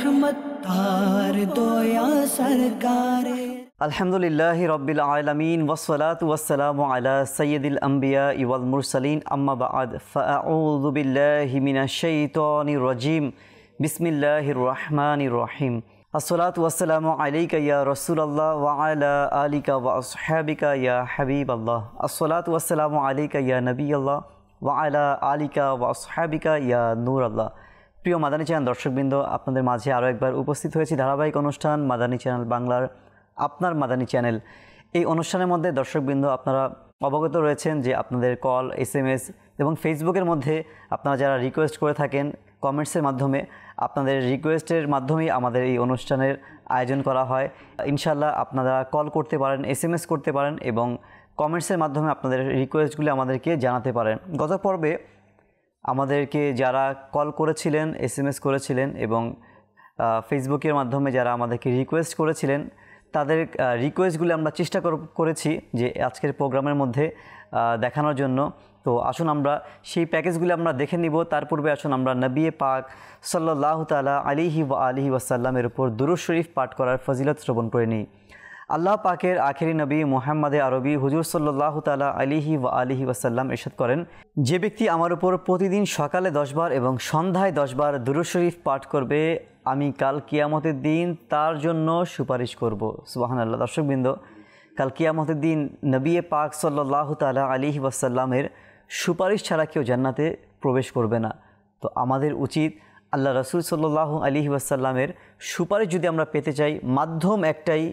रहमत तार दया सरकारे। अल्हम्दुलिल्लाहि रब्बिल आलमीन वस्सलातु वस्सलामु अला सय्यिदिल अंबिया वल मुरसलीन अम्मा बाद फ़अऊज़ु बिल्लाहि मिनश शैतानिर रजीम बिस्मिल्लाहिर रहमानिर रहीम। अस्सलातु वस्सलामु अलैका या रसूलल्लाह व अला आलिका व अस्हाबिका या हबीबल्लाह। अस्सलातु वस्सलामु अलैका या नबियल्लाह व अला आलिका व अस्हाबिका या नूरल्लाह। প্রিয় মাদানী চ্যানেল দর্শকবৃন্দ, আপনাদের মাঝে আরও একবার উপস্থিত হয়েছি ধারাবাহিক অনুষ্ঠান মাদানী চ্যানেল বাংলার আপনার মাদানী চ্যানেল। এই অনুষ্ঠানের মধ্যে দর্শকবৃন্দ আপনারা অবগত রয়েছেন যে আপনাদের কল, SMS এবং ফেসবুকের মধ্যে আপনারা যারা রিকোয়েস্ট করে থাকেন কমেন্টসের মাধ্যমে, আপনাদের রিকোয়েস্টের মাধ্যমেই আমাদের এই অনুষ্ঠানের আয়োজন করা হয়। ইনশাআল্লাহ আপনারা কল করতে পারেন, SMS করতে পারেন এবং কমেন্টসের মাধ্যমে আপনাদের রিকোয়েস্টগুলি আমাদেরকে জানাতে পারেন। গত পর্বে আমাদেরকে যারা কল করেছিলেন, SMS করেছিলেন এবং ফেসবুকের মাধ্যমে যারা আমাদেরকে রিকোয়েস্ট করেছিলেন তাদের রিকোয়েস্টগুলি আমরা চেষ্টা করেছি যে আজকের প্রোগ্রামের মধ্যে দেখানোর জন্য। তো আসুন আমরা সেই প্যাকেজগুলি আমরা দেখে নিব। তার পূর্বে আসুন আমরা নবী পাক সাল্লাল্লাহু তাআলা আলাইহি ওয়া আলিহি ওয়াসাল্লামের উপর দুরূদ শরীফ পাঠ করার ফজিলত শ্রবণ করে নিই। আল্লাহ পাকের আখেরি নবী মুহাম্মদে আরবি হুজুর সাল্লাল্লাহু তাআলা আলাইহি ওয়া আলিহি ওয়াসাল্লাম ইরশাদ করেন, যে ব্যক্তি আমার উপর প্রতিদিন সকালে 10 বার এবং সন্ধ্যায় 10 বার দুরূদ শরীফ পাঠ করবে আমি কাল কিয়ামতের দিন তার জন্য সুপারিশ করব। সুবহানাল্লাহ। দর্শকবৃন্দ, কাল কিয়ামতের দিন নবী পাক সাল্লাল্লাহু তাআলা আলাইহি ওয়াসাল্লামের সুপারিশ ছাড়া কেউ জান্নাতে প্রবেশ করবে না। তো আমাদের উচিত আল্লাহ রাসূল সাল্লাল্লাহু আলাইহি ওয়াসাল্লামের সুপারিশ যদি আমরা পেতে চাই, মাধ্যম একটাই,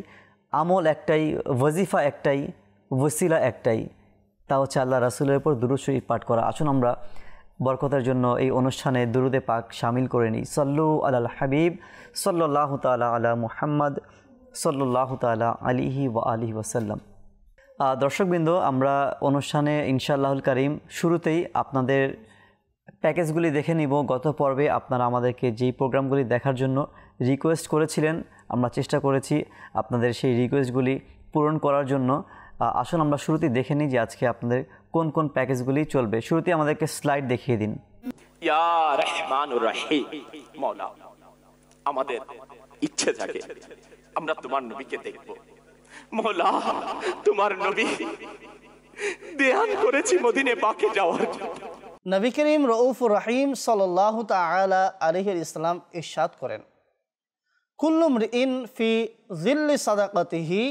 আমল একটাই, ওয়াজিফা একটাই, ওসিলা একটাই, তা হচ্ছে আল্লাহ রাসূলের উপর দুরূদ শরীফ পাঠ করা। আসুন আমরা বরকতের জন্য এই অনুষ্ঠানে দুরুদে পাক শামিল করে নিই। সাল্লু আলাল হাবিব সাল্লাল্লাহু তাআলা আলা মুহাম্মদ সাল্লাল্লাহু তাআলা আলাইহি ওয়া আলিহি ওয়াসাল্লাম। দর্শকবৃন্দ, আমরা অনুষ্ঠানে ইনশাআল্লাহুল কারীম শুরুতেই আপনাদের প্যাকেজগুলি দেখে নিব। গত পর্বে আপনারা আমাদেরকে যেই প্রোগ্রামগুলি দেখার জন্য রিকোয়েস্ট করেছিলেন আমরা চেষ্টা করেছি আপনাদের সেই রিকোয়েস্টগুলি পূরণ করার জন্য। আসুন আমরা শুরুতেই দেখে নিই যে আজকে আপনাদের কোন কোন প্যাকেজগুলি চলবে। শুরুতেই আমাদেরকে স্লাইড দেখিয়ে দিন। ইয়া রহমানুর রহিম। মাওলা, আমাদের ইচ্ছে থাকে আমরা তোমার নবীকে দেখব। মাওলা, তোমার নবী ধ্যান করেছি মদিনে পাকে যাওয়ার জন্য। নবী করিম রউফুর রহিম সাল্লাল্লাহু তাআলা আলাইহি ইসলাম ইরশাদ করেন, কুল্লু মরিইন ফি যিল্লি সাদাকাতিহি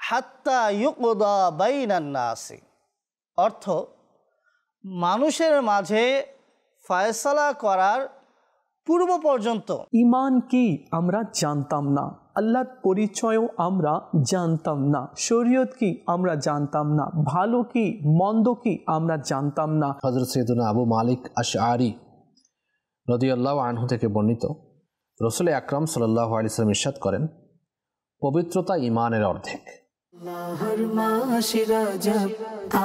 হাত্তা ইউকদা বাইনান নাসি। অর্থ, মানুষের মাঝে ফয়সালা করার পূর্ব পর্যন্ত ঈমান কি আমরা জানতাম না, আল্লাহর পরিচয়ও আমরা জানতাম না, শরীয়ত কি আমরা জানতাম না, ভালো কি মন্দ কি আমরা জানতাম না। হযরত সাইয়্যিদুনা আবু মালিক আশআরী রাদিয়াল্লাহু আনহু থেকে বর্ণিত, রাসূল আকরাম সাল্লাল্লাহু আলাইহি ওয়াসাল্লাম ইরশাদ করেন, পবিত্রতা ঈমানের অর্ধেক। আল্লাহর মাসে রজব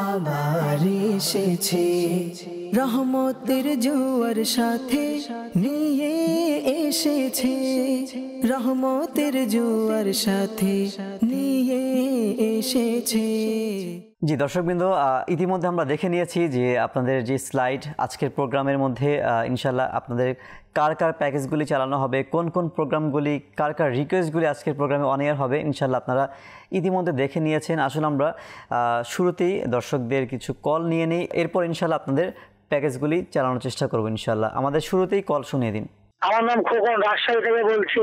আবার এসেছে, রহমতের জোয়ার সাথে নিয়ে এসেছে, রহমতের জোয়ার সাথে নিয়ে এসেছে। জি দর্শকবৃন্দ, ইতিমধ্যে আমরা দেখে নিয়েছি যে আপনাদের যে স্লাইড আজকের প্রোগ্রামের মধ্যে ইনশাআল্লাহ আপনাদের কার কার প্যাকেজগুলি চালানো হবে, কোন কোন প্রোগ্রামগুলি, কার কার রিকোয়েস্টগুলি আজকের প্রোগ্রামে অন এয়ার হবে ইনশাআল্লাহ আপনারা ইতিমধ্যে দেখে নিয়েছেন। আসলে আমরা শুরুতেই দর্শকদের কিছু কল নিয়ে নিই, এরপর ইনশাআল্লাহ আপনাদের প্যাকেজগুলি চালানোর চেষ্টা করব ইনশাআল্লাহ। আমাদের শুরুতেই কল শুনিয়ে দিন। আমার নাম খোকন, রাজশাহী থেকে বলছি।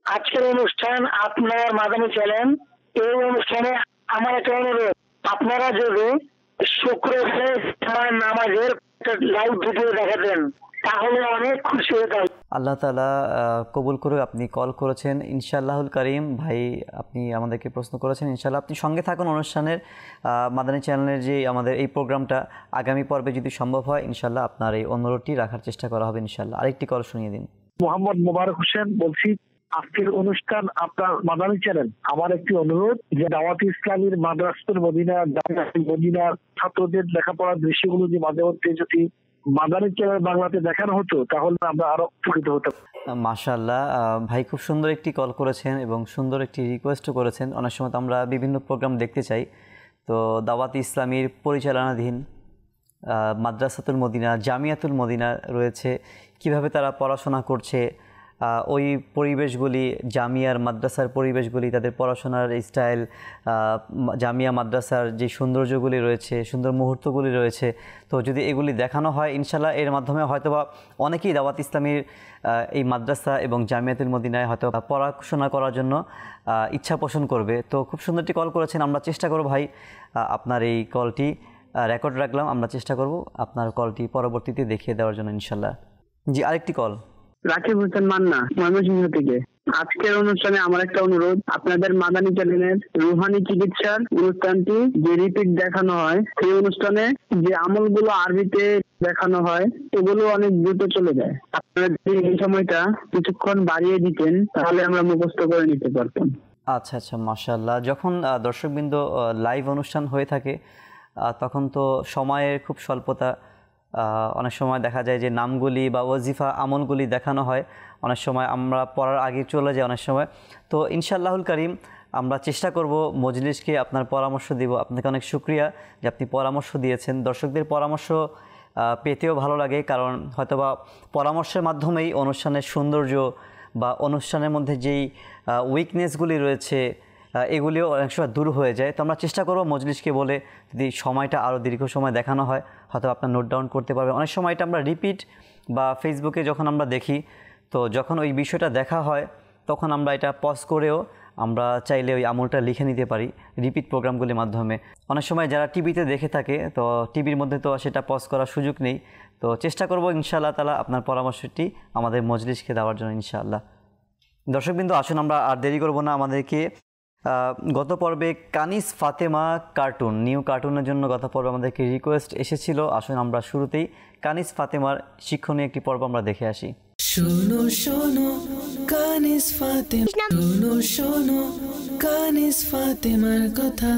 আজকের অনুষ্ঠান আপনার মাদানী চ্যানেল, এই অনুষ্ঠানে আমার একটা অনুরোধ, আপনারা যদি শুক্রবার নামাজের লাইভ ভিডিও দেখাতেন তাহলে অনেক খুশি হতাম। আল্লাহ তাআলা কবুল করুক। আপনি কল করেছেন ইনশাআল্লাহুল কারীম। ভাই, আপনি আমাদেরকে প্রশ্ন করেছেন, ইনশাআল্লাহ আপনি সঙ্গে থাকুন অনুষ্ঠানের। মাদানী চ্যানেলের যে আমাদের এই প্রোগ্রামটা আগামী পর্বে যদি সম্ভব হয় ইনশাআল্লাহ আপনার এই অনুরোধটি রাখার চেষ্টা করা হবে ইনশাআল্লাহ। আরেকটি কল শুনিয়ে দিন। মোহাম্মদ মোবারক হোসেন বলছি, আজকের অনুষ্ঠান আপনার মাদানী চ্যানেল। আমার একটি অনুরোধ যে দাওয়াত ইসলামীর মাদ্রাসাতুল মদিনা, জামিয়াতুল মদিনার ছাত্রদের লেখাপড়ার দৃশ্যগুলো যে মাঝে মধ্যে যদি মাদানী চ্যানেল বাংলাতে দেখানো হতো তাহলে আমরা আরো উপকৃত হতাম। মাশাআল্লাহ, ভাই খুব সুন্দর একটি কল করেছেন এবং সুন্দর একটি রিকোয়েস্টও করেছেন। অনেক সময় আমরা বিভিন্ন প্রোগ্রাম দেখতে চাই, তো দাওয়াত ইসলামীর পরিচালনাধীন মাদ্রাসাতুল মদিনা, জামিয়াতুল মদিনা রয়েছে, কিভাবে তারা পড়াশোনা করছে, ওই পরিবেশগুলি, জামিয়ার মাদ্রাসার পরিবেশগুলি, তাদের পড়াশোনার স্টাইল, জামিয়া মাদ্রাসার যে সৌন্দর্যগুলি রয়েছে, সুন্দর মুহূর্তগুলি রয়েছে, তো যদি এগুলি দেখানো হয় ইনশাল্লাহ এর মাধ্যমে হয়তোবা অনেকেই দাওয়াত ইসলামীর এই মাদ্রাসা এবং জামিয়াতুল মদিনায় হয়তো পড়াশোনা করার জন্য ইচ্ছা পোষণ করবে। তো খুব সুন্দর একটি কল করেছেন, আমরা চেষ্টা করব ভাই আপনার এই কলটি রেকর্ড রাখলাম, আমরা চেষ্টা করব আপনার কলটি পরবর্তীতে দেখিয়ে দেওয়ার জন্য ইনশাল্লাহ। জি, আরেকটি কল। রাকিব হোসেন মান্না, ময়মনসিংহ থেকে। আজকের অনুষ্ঠানে আমার একটা অনুরোধ, আপনাদের মাদানী চ্যানেলের রুহানি চিকিৎসার অনুষ্ঠানটি যে রিপিট দেখানো হয়, সেই অনুষ্ঠানে যে আমলগুলো আরবিতে দেখানো হয় এগুলো অনেক দ্রুত চলে যায়। আপনারা যদি এই সময়টা কিছুক্ষণ বাড়িয়ে দিতেন তাহলে আমরা মুখস্থ করে নিতে পারতাম। আচ্ছা আচ্ছা, মাশাআল্লাহ। যখন দর্শকবৃন্দ লাইভ অনুষ্ঠান হয়ে থাকে তখন তো সময়ের খুব স্বল্পতা, অনেক সময় দেখা যায় যে নামগুলি বা ওয়াজিফা আমলগুলি দেখানো হয়, অনেক সময় আমরা পড়ার আগে চলে যাই অনেক সময়। তো ইনশাআল্লাহুল কারীম আমরা চেষ্টা করব মজলিসকে আপনার পরামর্শ দিব। আপনাকে অনেক শুকরিয়া যে আপনি পরামর্শ দিয়েছেন। দর্শকদের পরামর্শ পেতেও ভালো লাগে, কারণ হয়তোবা পরামর্শের মাধ্যমেই অনুষ্ঠানের সৌন্দর্য বা অনুষ্ঠানের মধ্যে যেই উইকনেসগুলি রয়েছে এগুলিও অনেক সময় দূর হয়ে যায়। তো আমরা চেষ্টা করব মজলিসকে বলে যদি সময়টা আরও দীর্ঘ সময় দেখানো হয় হয়তো আপনার নোট ডাউন করতে পারবেন। অনেক সময় এটা আমরা রিপিট বা ফেসবুকে যখন আমরা দেখি, তো যখন ওই বিষয়টা দেখা হয় তখন আমরা এটা পজ করেও আমরা চাইলে ওই আমলটা লিখে নিতে পারি রিপিট প্রোগ্রামগুলির মাধ্যমে। অনেক সময় যারা টিভিতে দেখে থাকে তো টিভির মধ্যে তো সেটা পজ করার সুযোগ নেই। তো চেষ্টা করব ইনশাআল্লাহ তাআলা আপনার পরামর্শটি আমাদের মজলিসকে দেওয়ার জন্য ইনশাআল্লাহ। দর্শকবৃন্দ, আসুন আমরা আর দেরি করব না, আমাদেরকে গত পর্বে কানিস ফাতেমা কার্টুন, নিউ কার্টুনের জন্য গত পর্বে আমাদেরকে রিকোয়েস্ট এসেছিল। আসুন আমরা শুরুতেই কানিস ফাতেমার শিক্ষণীয় একটি পর্ব আমরা দেখে আসি। শোনো শোনো কানিস ফাতেমা, শোনো শোনো কানিস ফাতেমার কথা।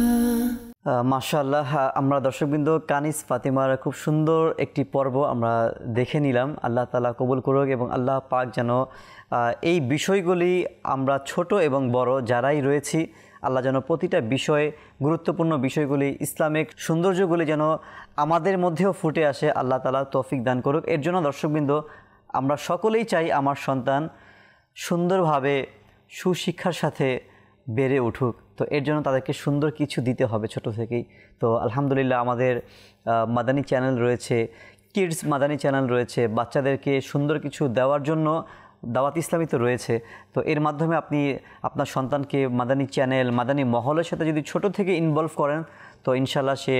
মাশাআল্লাহ, আমরা দর্শকবৃন্দ কানিস ফাতেমার খুব সুন্দর একটি পর্ব আমরা দেখে নিলাম। আল্লাহ তাআলা কবুল করুক এবং আল্লাহ পাক যেন এই বিষয়গুলি আমরা ছোট এবং বড় যারাই রয়েছি, আল্লাহ যেন প্রতিটা বিষয়ে গুরুত্বপূর্ণ বিষয়গুলি, ইসলামিক সৌন্দর্যগুলি যেন আমাদের মধ্যেও ফুটে আসে। আল্লাহ তাআলা তৌফিক দান করুক। এর জন্য দর্শকবৃন্দ আমরা সকলেই চাই আমার সন্তান সুন্দরভাবে সুশিক্ষার সাথে বেড়ে উঠুক। তো এর জন্য তাদেরকে সুন্দর কিছু দিতে হবে ছোট থেকেই। তো আলহামদুলিল্লাহ আমাদের মাদানী চ্যানেল রয়েছে, কিডস মাদানী চ্যানেল রয়েছে, বাচ্চাদেরকে সুন্দর কিছু দেওয়ার জন্য দাওয়াত ইসলামী তো রয়েছে। তো এর মাধ্যমে আপনি আপনার সন্তানকে মাদানী চ্যানেল, মাদানী মহলের সাথে যদি ছোট থেকে ইনভলভ করেন তো ইনশাআল্লাহ সে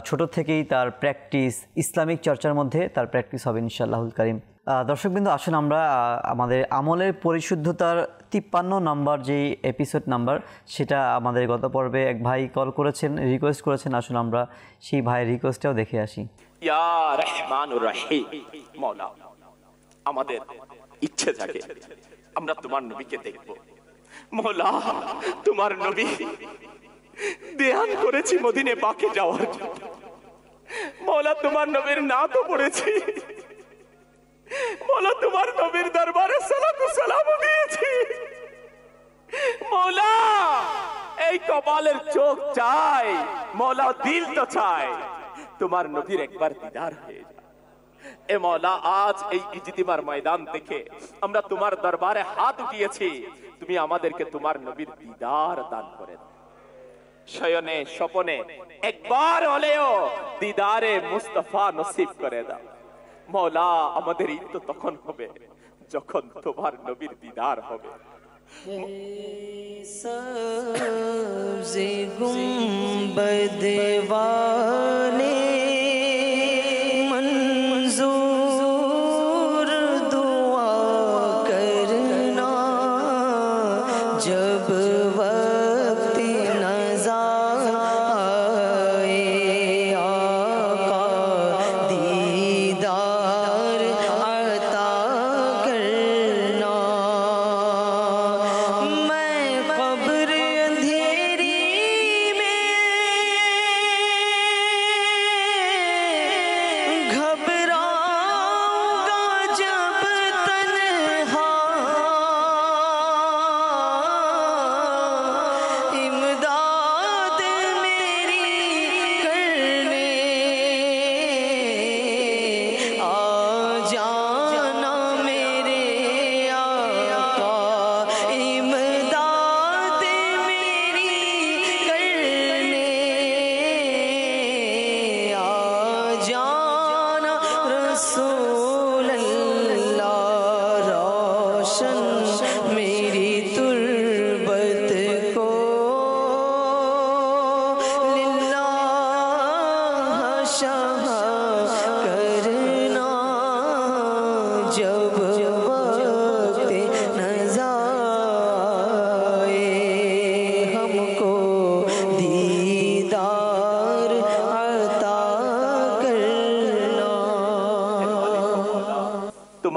ছোট থেকেই তার প্র্যাকটিস, ইসলামিক চর্চার মধ্যে তার প্র্যাকটিস হবে ইনশাআল্লাহুল কারীম। দর্শকবৃন্দ, আসুন আমরা আমাদের আমলের পরিশুদ্ধতার 53 নাম্বার যেই এপিসোড নাম্বার, সেটা আমাদের গত পর্বে এক ভাই কল করেছেন, রিকোয়েস্ট করেছেন। আসুন আমরা সেই ভাইয়ের রিকোয়েস্টটাও দেখে আসি। ইয়া রহমানুর রহিম, মওলা আমাদের ইচ্ছে থাকে আমরা তোমার নবীকে দেখব। মওলা তোমার নবী ধ্যান করেছি মদিনে পাকে যাওয়ার জন্য। মওলা তোমার নবীর নাতও পড়েছি। মওলা তোমার নবীর দরবারে সালাত ও সালাম দিয়েছি। মওলা এই কপালের চোখ চাই, মওলা দিল তো চাই তোমার নবীর একবার দিদার হয়ে যায়। এ মওলা আজ এই ইজতিমার ময়দান থেকে আমরা তোমার দরবারে হাত উঠিয়েছি, তুমি আমাদেরকে তোমার নবীর দিদার দান করে দাও। শয়নে স্বপনে একবার হলেও দিদারে মুস্তাফা নসিব করে দাও। মওলা আমাদের ঈদ তো তখন হবে যখন তোমার নবীর দিদার হবে। সবজে গুম্বদ वाले मंजूर दुआ करना, जब वक्त नज़ा आए आका दीदार अता करना। मैं कब्र अंधेरी में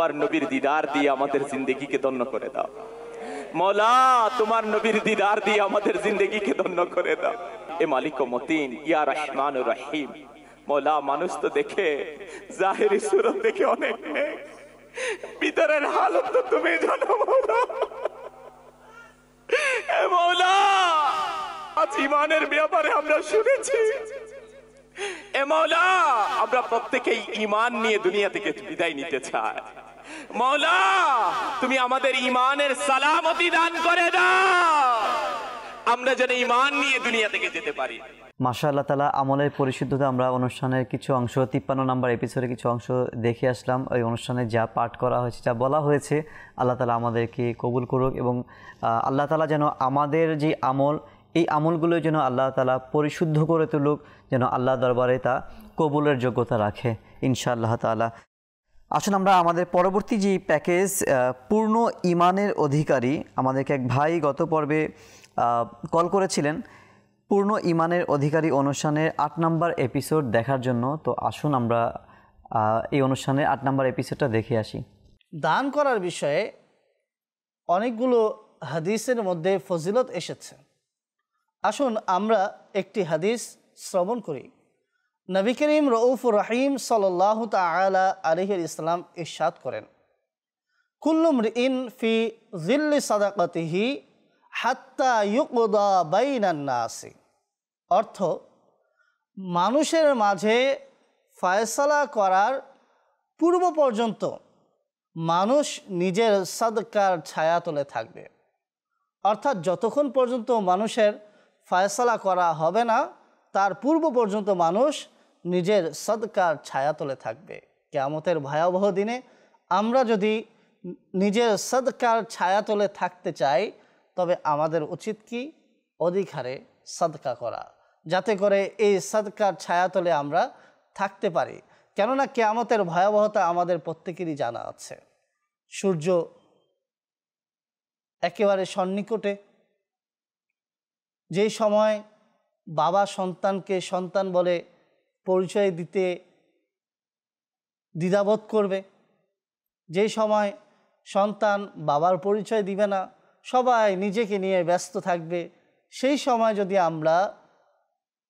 তোমার নবীর দিদার দিয়ে আমাদের জিন্দগিকে ধন্য করে দাও। মৌলা, তোমার নবীর দিদার দিয়ে আমাদের জিন্দগিকে ধন্য করে দাও। এ মালিক মতিন, ইয়া রহমানুর রহিম। মৌলা, মানুষ তো দেখে জাহেরি সুরত দেখে অনেক, ভিতরের হালত তো তুমি জানো মৌলা। এ মৌলা, আজ ইমানের ব্যাপারে আমরা শুনেছি। এ মৌলা, আমরা প্রত্যেকেই ঈমান নিয়ে দুনিয়া থেকে বিদায় নিতে চাই। মৌলা, তুমি আমাদের ঈমানের সালামতি দান করে দাও, আমরা যেন ঈমান নিয়ে দুনিয়া থেকে যেতে পারি। মাশাআল্লাহ তাআলা, আমলের পরিশুদ্ধতা আমরা অনুষ্ঠানের কিছু অংশ 53 নম্বর এপিসোডে কিছু অংশ দেখে আসলাম। ওই অনুষ্ঠানে যা পাঠ করা হয়েছে, যা বলা হয়েছে, আল্লাহ তাআলা আমাদেরকে কবুল করুক এবং আল্লাহ তাআলা যেন আমাদের যে আমল, এই আমলগুলো যেন আল্লাহ তাআলা পরিশুদ্ধ করে তুলুক, যেন আল্লাহ দরবারে তা কবুলের যোগ্যতা রাখে ইনশাআল্লাহ তাআলা। আসুন আমরা আমাদের পরবর্তী যে প্যাকেজ পূর্ণ ঈমানের অধিকারী, আমাদেরকে এক ভাই গত পর্বে কল করেছিলেন পূর্ণ ঈমানের অধিকারী অনুষ্ঠানের 8 নম্বর এপিসোড দেখার জন্য। তো আসুন আমরা এই অনুষ্ঠানের 8 নম্বর এপিসোডটা দেখে আসি। দান করার বিষয়ে অনেকগুলো হাদিসের মধ্যে ফজিলত এসেছে। আসুন আমরা একটি হাদিস শ্রবণ করি। নবী করিম রউফুর রহিম সাল্লাল্লাহু তাআলা আলাইহি ইসলাম ইরশাদ করেন, কুল্লু মরিইন ফি যিল্লি সাদাকাতিহি হাত্তা ইউকদা বাইনান নাসি। অর্থ, মানুষের মাঝে ফয়সালা করার পূর্ব পর্যন্ত মানুষ নিজের সাদকার ছায়াতলে থাকবে। অর্থাৎ যতক্ষণ পর্যন্ত মানুষের ফয়সালা করা হবে না, তার পূর্ব পর্যন্ত মানুষ নিজের সদকার ছায়াতলে থাকবে। কিয়ামতের ভয়াবহ দিনে আমরা যদি নিজের সদকার ছায়াতলে থাকতে চাই, তবে আমাদের উচিত কি? অধিক হারে সদকা করা, যাতে করে এই সদকার ছায়াতলে আমরা থাকতে পারি। কেননা কিয়ামতের ভয়াবহতা আমাদের প্রত্যেকেরই জানা আছে। সূর্য একেবারে সন্নিকটে, যেই সময় বাবা সন্তানকে সন্তান বলে পরিচয় দিতে দ্বিধাবোধ করবে, যেই সময় সন্তান বাবার পরিচয় দিবে না, সবাই নিজেকে নিয়ে ব্যস্ত থাকবে, সেই সময় যদি আমরা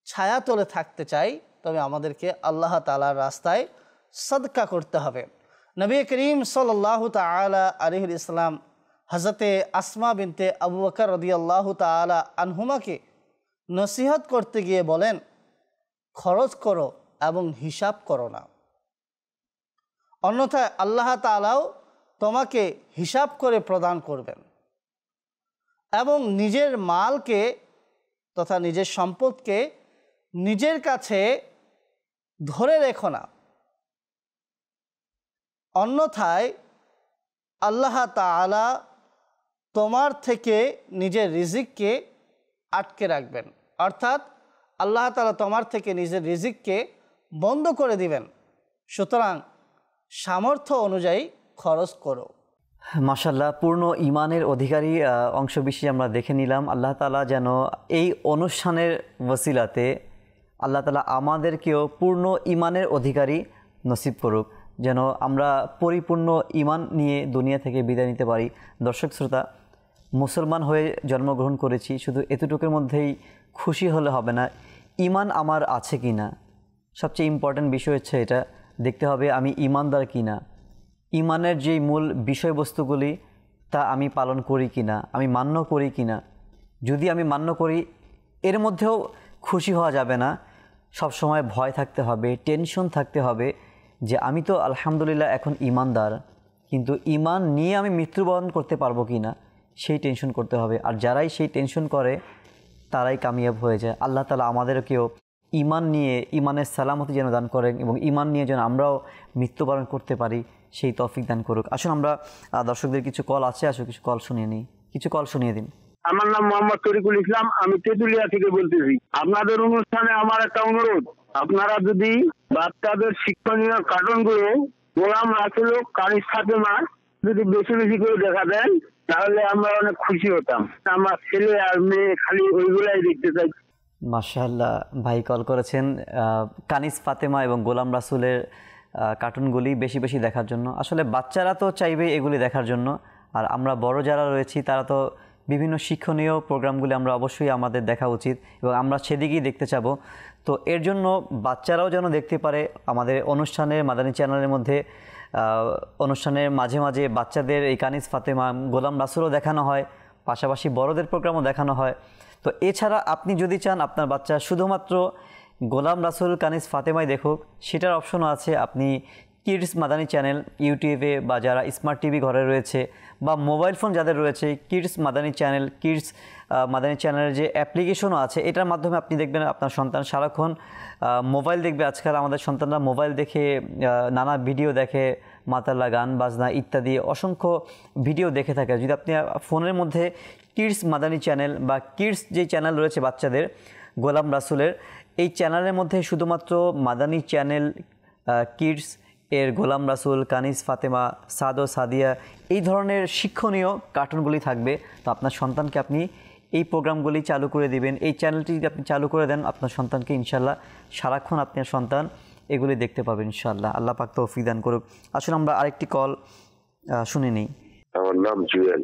ছায়াতলে থাকতে চাই, তবে আমাদেরকে আল্লাহ তাআলার রাস্তায় সদকা করতে হবে। নবী করিম সাল্লাল্লাহু তাআলা আলাইহি ইসলাম হযরতে আসমা বিনতে আবু বকর রাদিয়াল্লাহু তাআলা আনহুমাকে নসিহত করতে গিয়ে বলেন, খরচ করো এবং হিসাব করো না, অন্যথায় আল্লাহ তাআলাও তোমাকে হিসাব করে প্রদান করবেন। এবং নিজের মালকে তথা নিজের সম্পদকে নিজের কাছে ধরে রেখো না, অন্যথায় আল্লাহ তাআলা তোমার থেকে নিজের রিজিককে আটকে রাখবেন। অর্থাৎ আল্লাহ তাআলা তোমার থেকে নিজের রিজিককে বন্ধ করে দিবেন। সুতরাং সামর্থ্য অনুযায়ী খরচ করো। মাশাআল্লাহ, পূর্ণ ঈমানের অধিকারী অংশ বিশেষ আমরা দেখে নিলাম। আল্লাহ তাআলা যেন এই অনুষ্ঠানের ওসিলাতে আল্লাহ তাআলা আমাদেরকেও পূর্ণ ঈমানের অধিকারী নসিব করুক, যেন আমরা পরিপূর্ণ ঈমান নিয়ে দুনিয়া থেকে বিদায় নিতে পারি। দর্শক শ্রোতা, মুসলমান হয়ে জন্মগ্রহণ করেছি, শুধু এতটুকুর মধ্যেই খুশি হলে হবে না, ঈমান আমার আছে কি না। সবচেয়ে ইম্পর্ট্যান্ট বিষয় হচ্ছে এটা দেখতে হবে আমি ঈমানদার কি না, ঈমানের যে মূল বিষয়বস্তুগুলি তা আমি পালন করি কি না, আমি মান্য করি কি না। যদি আমি মান্য করি, এর মধ্যেও খুশি হওয়া যাবে না, সব সময় ভয় থাকতে হবে, টেনশন থাকতে হবে যে আমি তো আলহামদুলিল্লাহ এখন ঈমানদার, কিন্তু ঈমান নিয়ে আমি মৃত্যুবরণ করতে পারবো কি না, সেই টেনশন করতে হবে। আর যারাই সেই টেনশন করে তারাই কামিয়াব হয়ে যায়। আল্লাহ তাআলা আমাদেরকেও ঈমান নিয়ে ঈমানের সালামতি যেন দান করেন এবং ঈমান নিয়ে যেন আমরাও মৃত্যুবরণ করতে পারি, সেই তৌফিক দান করুক। আসুন আমরা দর্শকদের কিছু কল আছে, আসুন কিছু কল শুনিয়ে নিই, কিছু কল শুনিয়ে দিন। আমার নাম মোহাম্মদ তরিকুল ইসলাম, আমি তেঁতুলিয়া থেকে বলতেছি। আপনাদের অনুষ্ঠানে আমার একটা অনুরোধ, আপনারা যদি বাচ্চাদের শিক্ষণীয় কার্টুনগুলো গোলাম রাসূল, কানিজ ফাতেমা যদি বেশি বেশি করে দেখা দেন, তাহলে আমরা অনেক খুশি হতাম। আমার ছেলে আর মেয়ে খালি ওইগুলাই দেখতে চাই। মাশাআল্লাহ, ভাই কল করেছেন কানিজ ফাতেমা এবং গোলাম রাসূলের কার্টুনগুলি বেশি বেশি দেখার জন্য। আসলে বাচ্চারা তো চাইবে এগুলি দেখার জন্য, আর আমরা বড় যারা রয়েছি তারা তো বিভিন্ন শিক্ষণীয় প্রোগ্রামগুলি আমরা অবশ্যই আমাদের দেখা উচিত এবং আমরা সেদিকেই দেখতে চাবো। তো এর জন্য বাচ্চারাও যেন দেখতে পারে আমাদের অনুষ্ঠানের মাদানী চ্যানেলের মধ্যে অনুষ্ঠানের মাঝে মাঝে বাচ্চাদের এই কানিজ ফাতেমা, গোলাম রাসূলও দেখানো হয়, পাশাপাশি বড়দের প্রোগ্রামও দেখানো হয়। তো এছাড়া আপনি যদি চান আপনার বাচ্চা শুধুমাত্র গোলাম রাসূল কানিজ ফাতেমাই দেখুক, সেটার অপশনও আছে। আপনি কিডস মাদানী চ্যানেল ইউটিউবে বা যারা স্মার্ট টিভি ঘরে রয়েছে বা মোবাইল ফোন যাদের রয়েছে, kids Madani channel, kids Madani চ্যানেলের যে অ্যাপ্লিকেশনও আছে, এটার মাধ্যমে আপনি দেখবেন আপনার সন্তান সারাক্ষণ মোবাইল দেখবে। আজকাল আমাদের সন্তানরা মোবাইল দেখে নানা ভিডিও দেখে, মাতাল্লা, গান বাজনা ইত্যাদি অসংখ্য ভিডিও দেখে থাকে। যদি আপনি ফোনের মধ্যে কিডস মাদানী চ্যানেল বা কিডস যে চ্যানেল রয়েছে বাচ্চাদের গোলাম রাসূলের, এই চ্যানেলের মধ্যে শুধুমাত্র মাদানী চ্যানেল কিডস এর গোলাম রাসূল, কানিজ ফাতেমা, সাদ ও সাদিয়া এই ধরনের শিক্ষণীয় কার্টুনগুলি থাকবে। তো আপনার সন্তানকে আপনি এই প্রোগ্রামগুলি চালু করে দিবেন। এই চ্যানেলটি যদি আপনি চালু করে দেন আপনার সন্তানকে ইনশাল্লাহ সারাক্ষণ আপনার সন্তান এগুলি দেখতে পাবেন ইনশাল্লাহ। আল্লাহ পাক তৌফিক দান করুক। আসলে আমরা আরেকটি কল শুনে নিই। আমার নাম জুয়েল।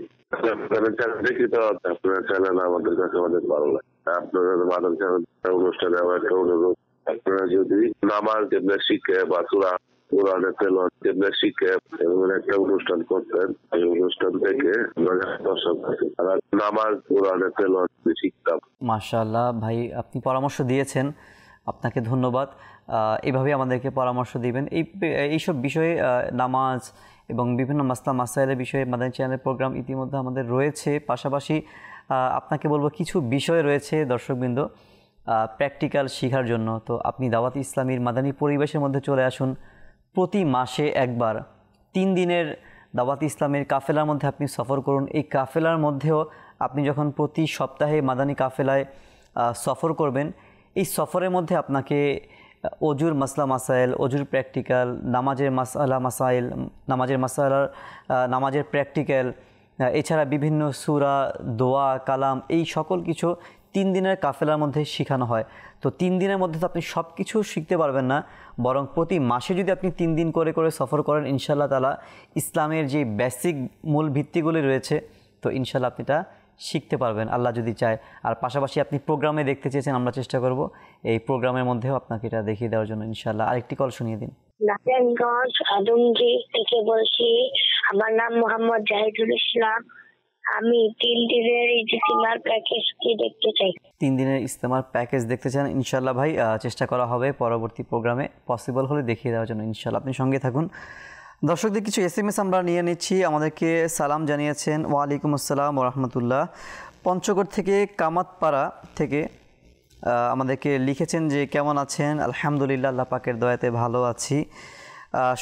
আপনার চ্যানেল দেখি তো, আপনার চ্যানেল আমাদের কাছে অনেক ভালো লাগে। আপনাদের মাদার চ্যানেল অনুষ্ঠানে আমার একটা অনুরোধ, আপনারা যদি নামাজ যেমনি শিখে বা কোরআনের তেলাওয়াত যেমনি শিখে এমন একটা অনুষ্ঠান করতেন, এই অনুষ্ঠান থেকে দর্শক নামাজ কোরআনের তেলাওয়াত শিখতাম। মাশাআল্লাহ ভাই, আপনি পরামর্শ দিয়েছেন, আপনাকে ধন্যবাদ। এভাবে আমাদেরকে পরামর্শ দিবেন এইসব বিষয়ে, নামাজ এবং বিভিন্ন মাসলা মাসাইলের বিষয়ে মাদানী চ্যানেলের প্রোগ্রাম ইতিমধ্যে আমাদের রয়েছে। পাশাপাশি আপনাকে বলবো কিছু বিষয় রয়েছে দর্শকবৃন্দ প্র্যাকটিক্যাল শেখার জন্য। তো আপনি দাওয়াত ইসলামীর মাদানী পরিবেশের মধ্যে চলে আসুন। প্রতি মাসে একবার 3 দিনের দাওয়াত ইসলামের কাফেলার মধ্যে আপনি সফর করুন। এই কাফেলার মধ্যেও আপনি যখন প্রতি সপ্তাহে মাদানী কাফেলায় সফর করবেন, এই সফরের মধ্যে আপনাকে অজুর মাসলা মাসাইল, অজুর প্র্যাকটিক্যাল, নামাজের মাসালা মাসাইল, নামাজের প্র্যাকটিক্যাল, এছাড়া বিভিন্ন সূরা, দোয়া, কালাম, এই সকল কিছু 3 দিনের কাফেলার মধ্যে শেখানো হয়। তো 3 দিনের মধ্যে তো আপনি সব কিছু শিখতে পারবেন না, বরং প্রতি মাসে যদি আপনি 3 দিন করে করে সফর করেন ইনশাআল্লাহ তাআলা ইসলামের যে বেসিক মূল ভিত্তিগুলি রয়েছে, তো ইনশাআল্লাহ আপনি এটা শিখতে পারবেন আল্লাহ যদি চায়। আর পাশাপাশি আপনি প্রোগ্রামে দেখতে চেয়েছেন, আমরা চেষ্টা করব এই প্রোগ্রামের মধ্যেও আপনাকে এটা দেখিয়ে দেওয়ার জন্য ইনশাআল্লাহ। আরেকটি কল শুনিয়ে দিন। নারায়ণগঞ্জ আদমজি থেকে বলছি। আমার নাম মোহাম্মদ জাহিদুল ইসলাম। আমি 3 দিনের ইজতিমার প্যাকেজ কি দেখতে চাই। 3 দিনের ইজতিমার প্যাকেজ দেখতে চান ইনশাআল্লাহ ভাই, চেষ্টা করা হবে পরবর্তী প্রোগ্রামে পসিবল হলে দেখিয়ে দেওয়ার জন্য ইনশাআল্লাহ। আপনি সঙ্গে থাকুন। দর্শকদের কিছু SMS আমরা নিয়ে নিচ্ছি। আমাদেরকে সালাম জানিয়েছেন, ওয়ালাইকুম আসসালাম ওয়া রাহমাতুল্লাহ। পঞ্চগড় থেকে কামাতপাড়া থেকে আমাদেরকে লিখেছেন যে কেমন আছেন? আলহামদুলিল্লাহ, আল্লাহ পাকের দয়াতে ভালো আছি।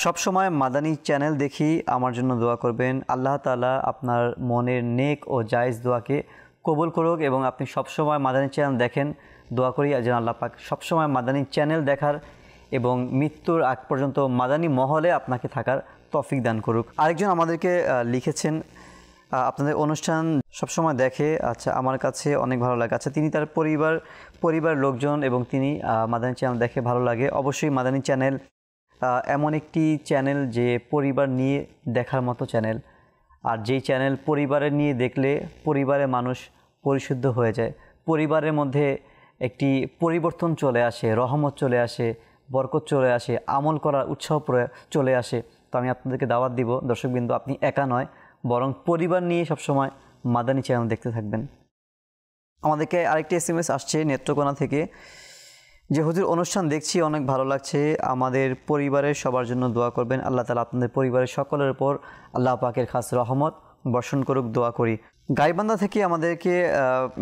সব সময় মাদানী চ্যানেল দেখি, আমার জন্য দোয়া করবেন। আল্লাহ তাআলা আপনার মনের নেক ও জায়েজ দোয়াকে কবুল করুক এবং আপনি সবসময় মাদানী চ্যানেল দেখেন। দোয়া করি যেন আল্লাহ পাক সবসময় মাদানী চ্যানেল দেখার এবং মৃত্যুর আগ পর্যন্ত মাদানী মহলে আপনাকে থাকার তৌফিক দান করুক। আরেকজন আমাদেরকে লিখেছেন আপনাদের অনুষ্ঠান সবসময় দেখে, আচ্ছা আমার কাছে অনেক ভালো লাগে। আচ্ছা, তিনি তার পরিবার লোকজন এবং তিনি মাদানী চ্যানেল দেখে ভালো লাগে। অবশ্যই মাদানী চ্যানেল এমন একটি চ্যানেল যে পরিবার নিয়ে দেখার মতো চ্যানেল, আর যেই চ্যানেল পরিবারের নিয়ে দেখলে পরিবারের মানুষ পরিশুদ্ধ হয়ে যায়, পরিবারের মধ্যে একটি পরিবর্তন চলে আসে, রহমত চলে আসে, বরকত চলে আসে, আমল করার উৎসাহ চলে আসে। তো আমি আপনাদেরকে দাওয়াত দিব দর্শকবৃন্দ, আপনি একা নয় বরং পরিবার নিয়ে সবসময় মাদানী চ্যানেল দেখতে থাকবেন। আমাদেরকে আরেকটি SMS আসছে নেত্রকোনা থেকে যে হুজুর অনুষ্ঠান দেখছি অনেক ভালো লাগছে, আমাদের পরিবারের সবার জন্য দোয়া করবেন। আল্লাহ তাআলা আপনাদের পরিবারের সকলের উপর আল্লাহ পাকের খাস রহমত বর্ষণ করুক, দোয়া করি। গাইবান্ধা থেকে আমাদেরকে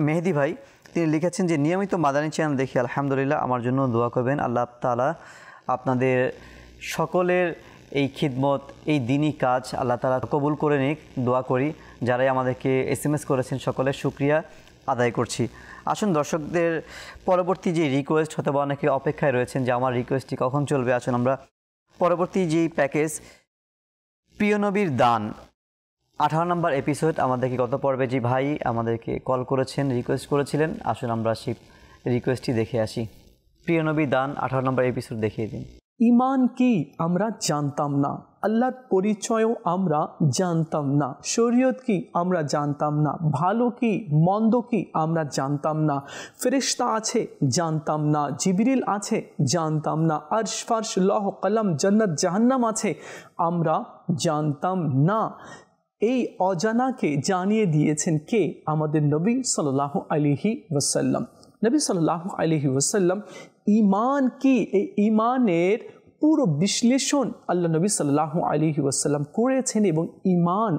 মেহেদি ভাই তিনি লিখেছেন যে নিয়মিত মাদানী চ্যানেল দেখি, আলহামদুলিল্লাহ, আমার জন্য দোয়া করবেন। আল্লাহ তাআলা আপনাদের সকলের এই খিদমত, এই দিনই কাজ আল্লাহ তাআলা কবুল করে নিক, দোয়া করি। যারাই আমাদেরকে SMS করেছেন সকলের শুকরিয়া আদায় করছি। আসুন দর্শকদের পরবর্তী যে রিকোয়েস্ট, হয়তো বা অনেকে অপেক্ষায় রয়েছেন যে আমার রিকোয়েস্টটি কখন চলবে। আসুন আমরা পরবর্তী যেই প্যাকেজ প্রিয় নবীর দান 18 নম্বর এপিসোড, আমাদেরকে গত পর্বে যে ভাই আমাদেরকে কল করেছেন, রিকোয়েস্ট করেছিলেন, আসুন আমরা সেই রিকোয়েস্টটি দেখে আসি। প্রিয় নবীর দান 18 নম্বর এপিসোড দেখিয়ে দিন। ইমান কি আমরা জানতাম না, আল্লাহর পরিচয়ও আমরা জানতাম না, শরীয়ত কি আমরা জানতাম না, ভালো কি মন্দ কি আমরা জানতাম না, ফেরেশতা আছে জানতাম না, জিবরিল আছে জানতাম না, আরশ ফারশ লৌহ কলম জান্নাত জাহান্নাম আছে আমরা জানতাম না। এই অজানাকে জানিয়ে দিয়েছেন কে? আমাদের নবী সাল্লাল্লাহু আলাইহি ওয়াসাল্লাম। নবী সাল্লাল্লাহু আলাইহি ওয়াসাল্লাম ঈমান কি, এই ঈমানের পুরো বিশ্লেষণ আল্লাহ নবী সাল্লাল্লাহু আলাইহি ওয়াসাল্লাম করেছেন এবং ঈমান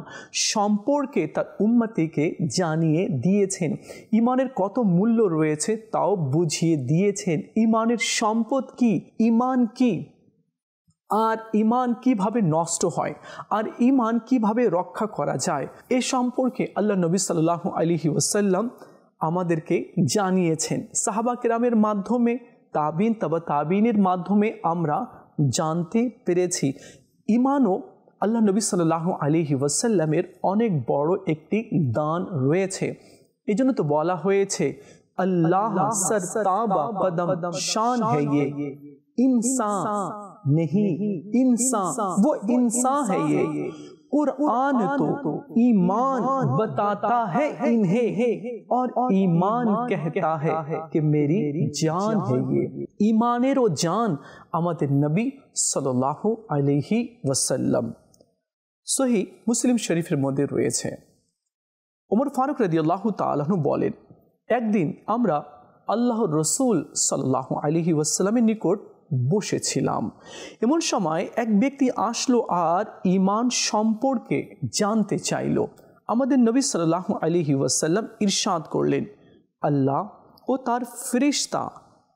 সম্পর্কে তার উম্মতিকে জানিয়ে দিয়েছেন। ঈমানের কত মূল্য রয়েছে তাও বুঝিয়ে দিয়েছেন। ঈমানের সম্পদ কি, ঈমান কি, আর ঈমান কিভাবে নষ্ট হয়, আর ঈমান কিভাবে রক্ষা করা যায়, এ সম্পর্কে আল্লাহ নবী সাল্লাল্লাহু আলাইহি ওয়াসাল্লাম আমাদেরকে জানিয়েছেন। সাহাবা কেরামের মাধ্যমে, তাবিন, তাবা তাবিনের মাধ্যমে আমরা জানতে পেরেছি। ঈমানও আল্লাহ নবী সাল্লাল্লাহু আলাইহি ওয়াসাল্লামের অনেক বড় একটি দান রয়েছে। এই জন্য তো বলা হয়েছে আল্লাহ সরতাবা কদম শান है ये इंसान नहीं इंसान वो इंसान है ये। कुरान तो ईमान बताता है इन्हें और ईमान कहता है कि मेरी जान है ये। ईमानेर ও জান আমাদের নবী সাল্লাল্লাহু আলাইহি ওয়াসাল্লাম। সহিহ মুসলিম শরীফের মধ্যে রয়েছে, ওমর ফারুক রাদিয়াল্লাহু তাআলা আনহু বলেন, একদিন আমরা আল্লাহর রাসূল সাল্লাল্লাহু আলাইহি ওয়াসাল্লামের নিকট বসেছিলাম। এমন সময় এক ব্যক্তি আসলো আর ঈমান সম্পর্কে জানতে চাইল। আমাদের নবী সাল্লাল্লাহু আলাইহি ওয়াসাল্লাম ইরশাদ করলেন, আল্লাহ ও তার ফেরেশতা,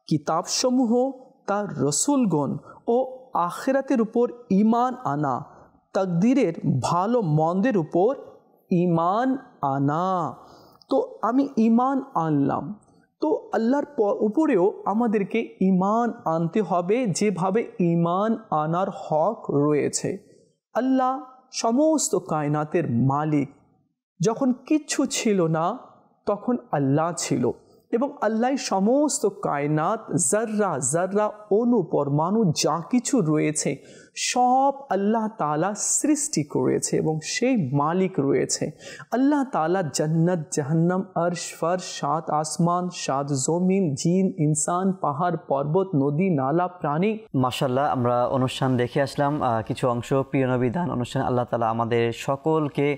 কিতাবসমূহ, তার রসুলগণ ও আখিরাতের উপর ঈমান আনা, তাকদীরের ভালো মন্দের উপর ঈমান আনা। তো আমি ঈমান আনলাম। তো আল্লাহর উপরেও আমাদেরকে ঈমান আনতে হবে যেভাবে ঈমান আনার হক রয়েছে। আল্লাহ সমস্ত কায়নাতের মালিক। যখন কিচ্ছু ছিল না তখন আল্লাহ ছিল, এবং আল্লাহ সমস্ত কায়নাত, জাররা জাররা, অণু পরমাণু যা কিছু রয়েছে সব আল্লাহ তাআলা সৃষ্টি করেছে এবং সেই মালিক রয়েছে। আল্লাহ তাআলা জান্নাত, জাহান্নাম, আরশ ফারশ, সাত আসমান, সাত জমিন, জিন, ইনসান, পাহাড়, পর্বত, নদী, নালা, প্রাণী। মাশাআল্লাহ, আমরা অনুষ্ঠান দেখে আসলাম কিছু অংশ, প্রিয় নবী দান অনুষ্ঠান। আল্লাহ তাআলা আমাদের সকলকে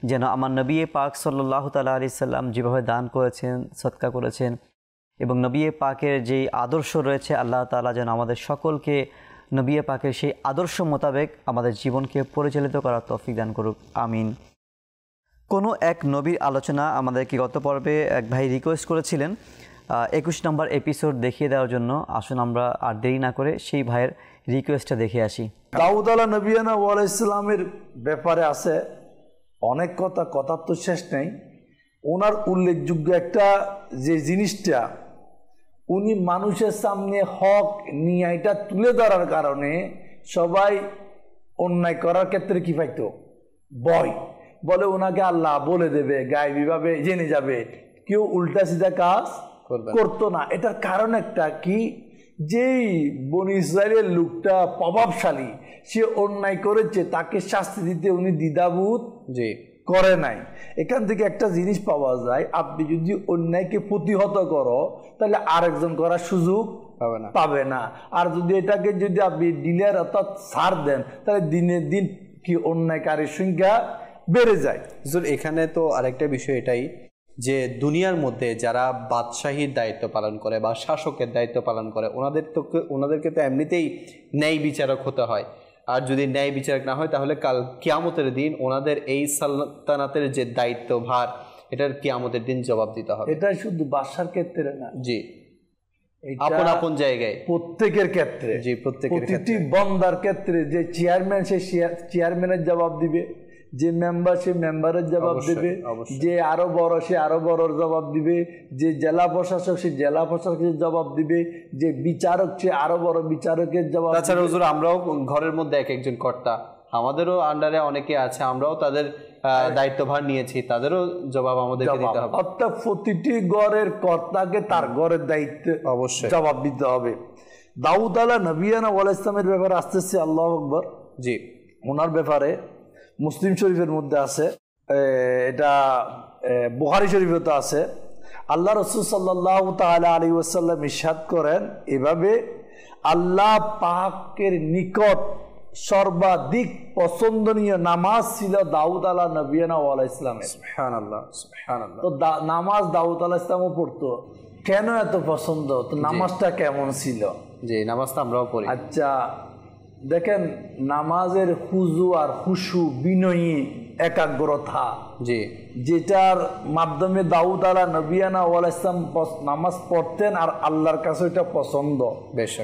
যেন আমার নবী পাক সাল্লাল্লাহু তাআলা আলাইহি সাল্লাম যেভাবে দান করেছেন, সদকা করেছেন, এবং নবী পাকের যেই আদর্শ রয়েছে, আল্লাহ তাআলা যেন আমাদের সকলকে নবী পাকের সেই আদর্শ মোতাবেক আমাদের জীবনকে পরিচালিত করার তৌফিক দান করুক, আমিন। কোনো এক নবীর আলোচনা আমাদেরকে গত পর্বে এক ভাই রিকোয়েস্ট করেছিলেন 21 নম্বর এপিসোড দেখিয়ে দেওয়ার জন্য। আসুন আমরা আর দেরি না করে সেই ভাইয়ের রিকোয়েস্টটা দেখে আসি। দাউদ আলাইহিস নবিয়ানা ওয়া আলাইহিস সালামের ব্যাপারে আছে অনেক কথা, কথার তো শেষ নেই। ওনার উল্লেখযোগ্য একটা যে জিনিসটা, উনি মানুষের সামনে হক নিয়াইটা তুলে ধরার কারণে সবাই অন্যায় করার ক্ষেত্রে কি পাইতো? ভয়। বলে ওনাকে আল্লাহ বলে দেবে, গায়েবীভাবে জেনে যাবে, কেউ উল্টা সিধা কাজ করতো না। এটার কারণ একটা কি, যেই বনি ইসরায়েলের লোকটা প্রভাবশালী, সে অন্যায় করেছে, তাকে শাস্তি দিতে উনি দ্বিধাবোধ করে নাই। এখান থেকে একটা জিনিস পাওয়া যায়, আপনি যদি অন্যায়কে প্রতিহত করো তাহলে আরেকজন করার সুযোগ পাবে না। আর যদি এটাকে যদি আপনি ডিলের অর্থাৎ ছাড় দেন তাহলে দিনের দিন কি অন্যায়কারীর সংখ্যা বেড়ে যায়। এখানে তো আরেকটা বিষয় এটাই যে দুনিয়ার মধ্যে যারা বাদশাহীর দায়িত্ব পালন করে বা শাসকের দায়িত্ব পালন করে, ওনাদেরকে তো এমনিতেই ন্যায় বিচারক হতে হয়। আর যদি ন্যায় বিচারক না হয় তাহলে কাল কিয়ামতের দিন ওনাদের এই সালতানাতের যে দায়িত্ব ভার, এটার কিয়ামতের দিন জবাব দিতে হবে। এটা শুধু বাদশার ক্ষেত্রে না, জি, আপন আপন জায়গায় প্রত্যেকের ক্ষেত্রে, জি, প্রত্যেকের প্রতিটি বন্দার ক্ষেত্রে। যে চেয়ারম্যান, সে চেয়ারম্যানের জবাব দিবে, যে মেম্বার সে মেম্বারের জবাব দিবে, যে আরো বড় সে আরো বড় জবাব দিবে, যে জেলা প্রশাসক সে জেলা প্রশাসকের জবাব দিবে, যে বিচারক সে আরো বড় বিচারকের জবাব। তাছাড়া হুজুর আমরাও ঘরের মধ্যে এক একজন কর্তা, আমাদেরও আন্ডারে অনেকে আছে, আমরাও তাদের দায়িত্বভার নিয়েছি, তাদেরও জবাব আমাদেরকে দিতে হবে। অর্থাৎ প্রতিটি ঘরের কর্তাকে তার ঘরের দায়িত্ব অবশ্যই জবাব দিতে হবে। দাউদ আলা নবিয়ানা ওয়াল ইসলামের ব্যাপারে আসতেছে, আল্লাহ আকবর। জি, ওনার ব্যাপারে মুসলিম শরীফের মধ্যে আছে, এটা বুখারী শরীফে তো আছে। আল্লাহ রসুল সাল্লাল্লাহু তাআলা আলাইহি ওয়াসাল্লাম ইরশাদ করেন এভাবে, আল্লাহ পাকের নিকট সর্বাধিক পছন্দনীয় নামাজ ছিল দাউদ আলা নবিয়ানা ওয়াল ইসলামের। সুবহানাল্লাহ, সুবহানাল্লাহ। তো নামাজ দাউদ আলাইহিস সালামও পড়তো, কেন এত পছন্দ? তো নামাজটা কেমন ছিল? জি, নামাজটা আমরাও পড়ি। আচ্ছা দেখেন, নামাজের হুজু আর হুশু, বিনয়ী একাগ্রতা, জি, যেটার মাধ্যমে দাউদ আলা নবিয়ানা ওয়াল ইসলাম নামাজ পড়তেন আর আল্লাহর কাছে এটা পছন্দ।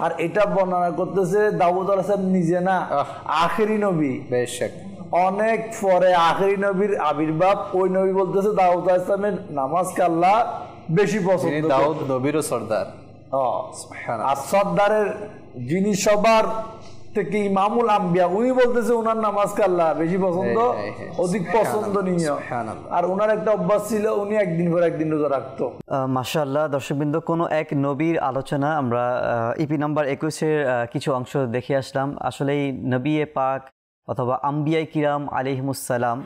আর এটা বর্ণনা করতেছে দাউদ আলাইহিস সালাম নিজে না, আখেরি নবী। বেশক অনেক পরে আখেরি নবীর আবির্ভাব, ওই নবী বলতেছে দাউদ আলাইহিস সালামের নামাজকে আল্লাহ বেশি পছন্দ। দাউদ নবীরও সর্দার। আর সর্দারের যিনি সবার থেকে ইমামুল আম্বিয়া, উনি বলতেছে ওনার নামাজকে আল্লাহ বেশি পছন্দ, অধিক পছন্দনীয়। আর ওনার একটা অভ্যাস ছিল, উনি একদিন পর একদিন রোজা রাখতো। মাশাআল্লাহ। দর্শকবৃন্দ, কোনো এক নবীর আলোচনা আমরা ইপি নাম্বার 21-এর কিছু অংশ দেখে আসলাম। আসলেই নবী পাক অথবা আম্বিয়াই কিরাম আলাইহিমুসসালাম,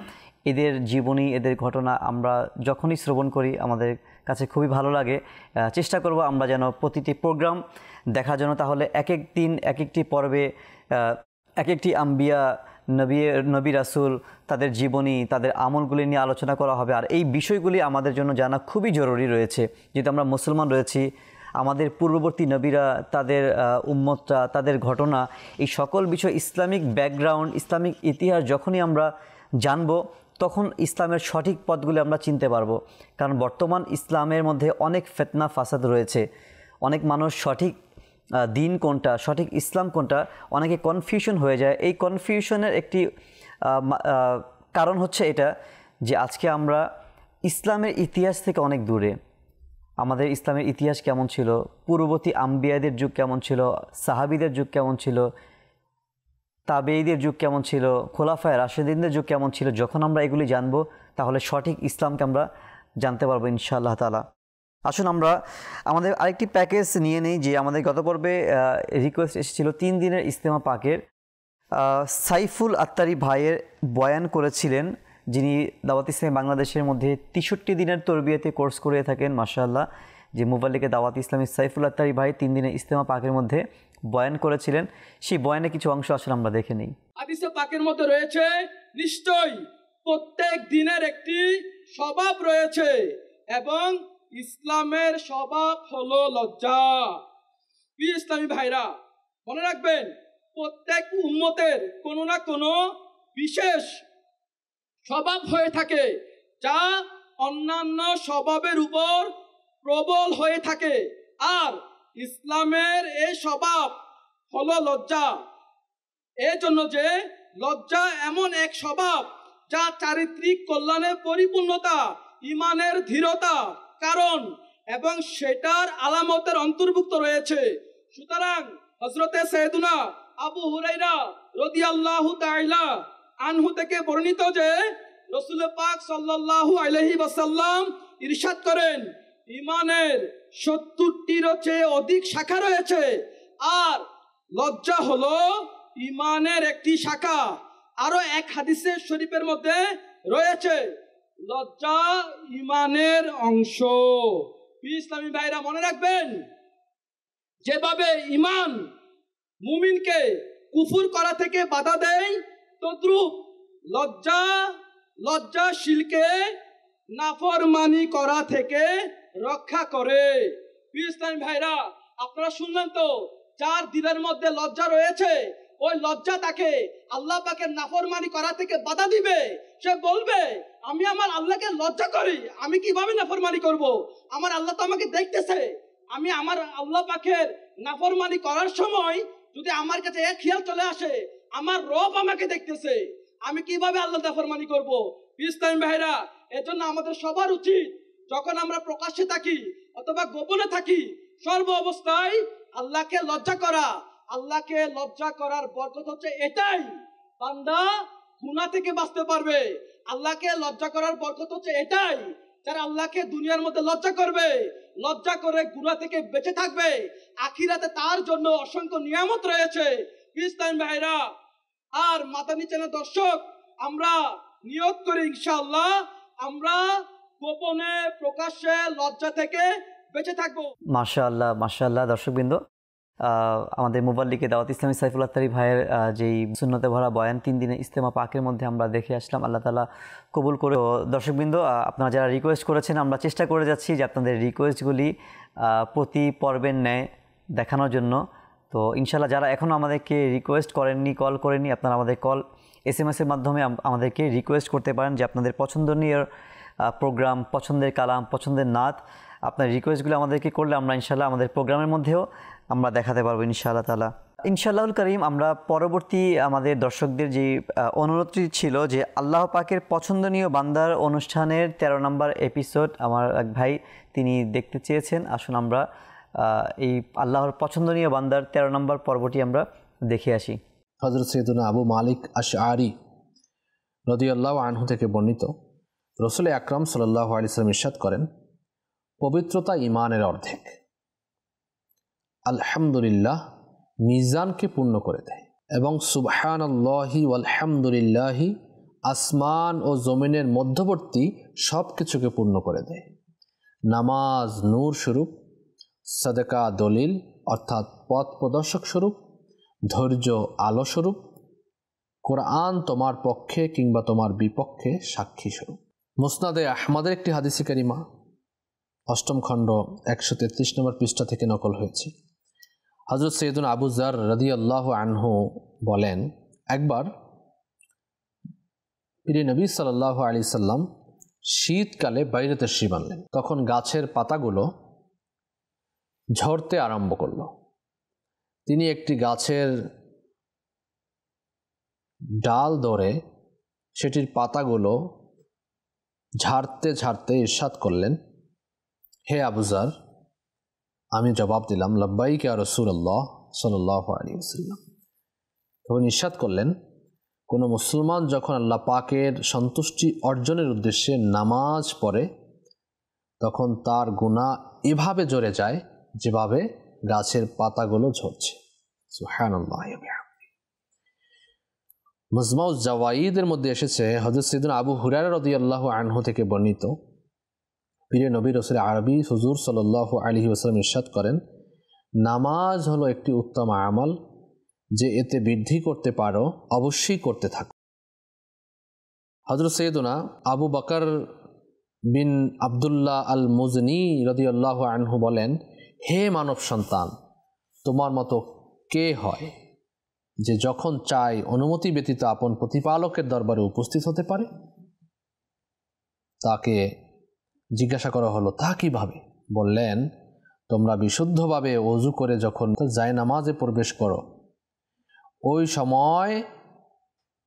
এদের জীবনী, এদের ঘটনা আমরা যখনই শ্রবণ করি আমাদের কাছে খুবই ভালো লাগে। চেষ্টা করব আমরা যেন প্রতিটি প্রোগ্রাম দেখার জন্য, তাহলে এক এক দিন এক একটি পর্বে এক একটি আম্বিয়া, নবী রাসূল, তাদের জীবনী, তাদের আমলগুলি নিয়ে আলোচনা করা হবে। আর এই বিষয়গুলি আমাদের জন্য জানা খুবই জরুরি রয়েছে, যেহেতু আমরা মুসলমান রয়েছি। আমাদের পূর্ববর্তী নবীরা, তাদের উম্মতরা, তাদের ঘটনা, এই সকল বিষয়, ইসলামিক ব্যাকগ্রাউন্ড, ইসলামিক ইতিহাস যখনই আমরা জানব, তখন ইসলামের সঠিক পথগুলি আমরা চিনতে পারবো। কারণ বর্তমান ইসলামের মধ্যে অনেক ফিতনা ফাসাদ রয়েছে, অনেক মানুষ সঠিক দিন কোনটা, সঠিক ইসলাম কোনটা, অনেকে কনফিউশন হয়ে যায়। এই কনফিউশনের একটি কারণ হচ্ছে এটা যে আজকে আমরা ইসলামের ইতিহাস থেকে অনেক দূরে। আমাদের ইসলামের ইতিহাস কেমন ছিল, পূর্ববর্তী আম্বিয়াদের যুগ কেমন ছিল, সাহাবীদের যুগ কেমন ছিল, তাবেঈদের যুগ কেমন ছিল, খোলাফায়ে রাশেদিনদের যুগ কেমন ছিল, যখন আমরা এগুলি জানবো তাহলে সঠিক ইসলামকে আমরা জানতে পারবো ইনশাআল্লাহ তাআলা। আসুন আমরা আমাদের আরেকটি প্যাকেজ নিয়ে নেই, যে আমাদের গত পর্বে রিকোয়েস্ট এসেছিল 3 দিনের ইজতেমা পাকের। সাইফুল আত্তারি ভাইয়ের বয়ান করেছিলেন, যিনি দাওয়াত ইসলামী বাংলাদেশের মধ্যে 63 দিনের তরবিয়াতে কোর্স করে থাকেন মাশাআল্লাহ। যে মুবাল্লিগে দাওয়াত ইসলামী সাইফুল আত্তারি ভাই 3 দিনের ইজতেমা পাকের মধ্যে বয়ান করেছিলেন, সেই বয়ানে কিছু অংশ আসলে আমরা দেখে নিই। হাদিসে পাকের মধ্যে রয়েছে, নিশ্চয়ই প্রত্যেক দিনের একটি স্বভাব রয়েছে এবং ইসলামের স্বভাব হলো লজ্জা। প্রিয় ইসলামী ভাইরা, মনে রাখবেন, প্রত্যেক উম্মতের কোনো না কোনো বিশেষ স্বভাব হয়ে থাকে, যা অন্যান্য স্বভাবের উপর প্রবল হয়ে থাকে। আর ইসলামের এই স্বভাব হলো লজ্জা। এই জন্য যে লজ্জা এমন এক স্বভাব যা চারিত্রিক কল্যাণের পরিপূর্ণতা, ইমানের দৃঢ়তা কারণ এবং সেটার আলামতের অন্তর্ভুক্ত রয়েছে। সুতরাং হযরতে সাইয়েদুনা আবু হুরায়রা রাদিয়াল্লাহু তাআলা আনহু থেকে বর্ণিত যে রাসূল পাক সাল্লাল্লাহু আলাইহি ওয়াসাল্লাম ইরশাদ করেন, ইমানের 70টির চেয়ে অধিক শাখা রয়েছে আর লজ্জা হলো ইমানের একটি শাখা। আরো এক হাদিসে শরীফের মধ্যে রয়েছে, লজ্জা ইমানের অংশ। ইসলামী ভাইরা মনে রাখবেন, যেভাবে ইমান মুমিনকে কুফর করা থেকে বাধা দেয়, তদ্রূপ লজ্জাশীলকে নাফরমানি করা থেকে রক্ষা করে। ইসলামী ভাইরা, আপনারা শুনলেন তো, যার দিলের মধ্যে লজ্জা রয়েছে, ওই লজ্জা তাকে আল্লাহ পাকের নাফরমানি করা থেকে বাধা দিবে। সে বলবে, আমি আমার আল্লাহকে লজ্জা করি, আমি কিভাবে নাফরমানি করব? আমার আল্লাহ তো আমাকে দেখতেছে। আমি আমার আল্লাহ পাকের নাফরমানি করার সময় যদি আমার কাছে এক খেয়াল চলে আসে, আমার রব আমাকে দেখতেছে, আমি কিভাবে আল্লাহ নাফরমানি করব? ইসলামী ভাইরা, এজন্য আমাদের সবার উচিত, যখন আমরা প্রকাশ্যে থাকি অথবা গোপনে থাকি, সর্ব অবস্থায় আল্লাহকে লজ্জা করা। আল্লাহকে লজ্জা করার বরকত হচ্ছে এটাই, বান্দা গুনাহ থেকে বাঁচতে পারবে। আল্লাহকে লজ্জা করার বরকত হচ্ছে এটাই, যারা আল্লাহকে দুনিয়ার মধ্যে লজ্জা করবে, লজ্জা করে গুনাহ থেকে বেঁচে থাকবে, আখিরাতে তার জন্য অসংখ্য নিয়ামত রয়েছে। ইসলাম ভাইরা আর মাদানী চ্যানেল দর্শক, আমরা নিয়ত করি ইনশাআল্লাহ আমরা গোপনে প্রকাশ্যে লজ্জা থেকে বেঁচে থাকবো। মাশাআল্লাহ মাশাআল্লাহ। দর্শকবৃন্দ, আমাদের মুবাল্লিকে দাওয়াত ইসলামী সাইফুল্লাহ তারি ভাইয়ের যেই সুন্নতে ভরা বয়ান 3 দিনের ইজতেমা পাকের মধ্যে আমরা দেখে আসলাম, আল্লাহ তাআলা কবুল করে। দর্শকবৃন্দ, আপনারা যারা রিকোয়েস্ট করেছেন, আমরা চেষ্টা করে যাচ্ছি যে আপনাদের রিকোয়েস্টগুলি প্রতি পর্বের ন্যায় দেখানোর জন্য। তো ইনশাআল্লাহ যারা এখনও আমাদেরকে রিকোয়েস্ট করেননি, কল করেননি, আপনারা আমাদের কল SMS-এর মাধ্যমে আমাদেরকে রিকোয়েস্ট করতে পারেন যে আপনাদের পছন্দনীয় প্রোগ্রাম, পছন্দের কালাম, পছন্দের নাত, আপনার রিকোয়েস্টগুলো আমাদেরকে করলে আমরা ইনশাআল্লাহ আমাদের প্রোগ্রামের মধ্যেও আমরা দেখাতে পারবো ইনশাআল্লাহ তাআলা। ইনশাআল্লাহুল করিম, আমরা পরবর্তী আমাদের দর্শকদের যে অনুরোধটি ছিল যে আল্লাহ পাকের পছন্দনীয় বান্দার অনুষ্ঠানের 13 নম্বর এপিসোড আমার এক ভাই তিনি দেখতে চেয়েছেন। আসুন আমরা এই আল্লাহর পছন্দনীয় বান্দার 13 নম্বর পর্বটি আমরা দেখে আসি। হযরত সৈয়দনা আবু মালিক আশআরী রাদিয়াল্লাহু আনহু থেকে বর্ণিত, রাসূল আকরাম সাল্লাল্লাহু আলাইহি ওয়াসাল্লাম ইরশাদ করেন, পবিত্রতা ঈমানের অর্ধেক। আলহামদুলিল্লাহ মিজানকে পূর্ণ করে দেয় এবং সুবহানাল্লাহি ওয়ালহামদুলিল্লাহি আসমান ও জমিনের মধ্যবর্তী সব কিছুকে পূর্ণ করে দেয়। নামাজ নূর স্বরূপ, সাদাকা দলিল অর্থাৎ পথ প্রদর্শক স্বরূপ, ধৈর্য আলো স্বরূপ, কোরআন তোমার পক্ষে কিংবা তোমার বিপক্ষে সাক্ষী স্বরূপ। মুসনাদে আহমদের একটি হাদিসে কারিমা 8ম খণ্ড 133 নম্বর পৃষ্ঠা থেকে নকল হয়েছে। হযরত সৈয়দনা আবু যার রাদিয়াল্লাহু আনহু বলেন, একবার প্রিয় নবী সাল্লাল্লাহু আলাইহি সাল্লাম শীতকালে বাইরে তাশরীফ আনলেন। তখন গাছের পাতাগুলো ঝরতে আরম্ভ করলো। তিনি একটি গাছের ডাল ধরে সেটির পাতাগুলো ঝাড়তে ঝাড়তে ইরশাদ করলেন, হে আবু যার। আমি জবাব দিলাম, লাব্বাইক ইয়া রাসূলুল্লাহ সাল্লাল্লাহু আলাইহি ওয়াসাল্লাম। তখন ইরশাদ করলেন, কোনো মুসলমান যখন আল্লাহ পাকের সন্তুষ্টি অর্জনের উদ্দেশ্যে নামাজ পড়ে তখন তার গুনাহ এভাবে ঝরে যায় যেভাবে গাছের পাতাগুলো ঝরছে। সুবহানাল্লাহ। মাজমাউজ জাওয়াইদের মধ্যে এসেছে, হযরত সাইয়েদনা আবু হুরায়রা রাদিয়াল্লাহু আনহু থেকে বর্ণিত, প্রিয় নবী রাসূল আরবি হুজুর সাল্লাল্লাহু আলাইহি ওয়াসাল্লাম ইরশাদ করেন, নামাজ হলো একটি উত্তম আমল, যে এতে বৃদ্ধি করতে পারো অবশ্যই করতে থাকো। হযরত সাইয়েদনা আবু বকর বিন আব্দুল্লাহ আল মুজনি রাদিয়াল্লাহু আনহু বলেন, হে মানব সন্তান, তোমার মতো কে হয় যে যখন চায় অনুমতি ব্যতীত আপন প্রতিপালকের দরবারে উপস্থিত হতে পারে? তাকে জিজ্ঞাসা করা হলো, তা কিভাবে? বললেন, তোমরা বিশুদ্ধভাবে ওযু করে যখন জায়নামাজে প্রবেশ করো ওই সময়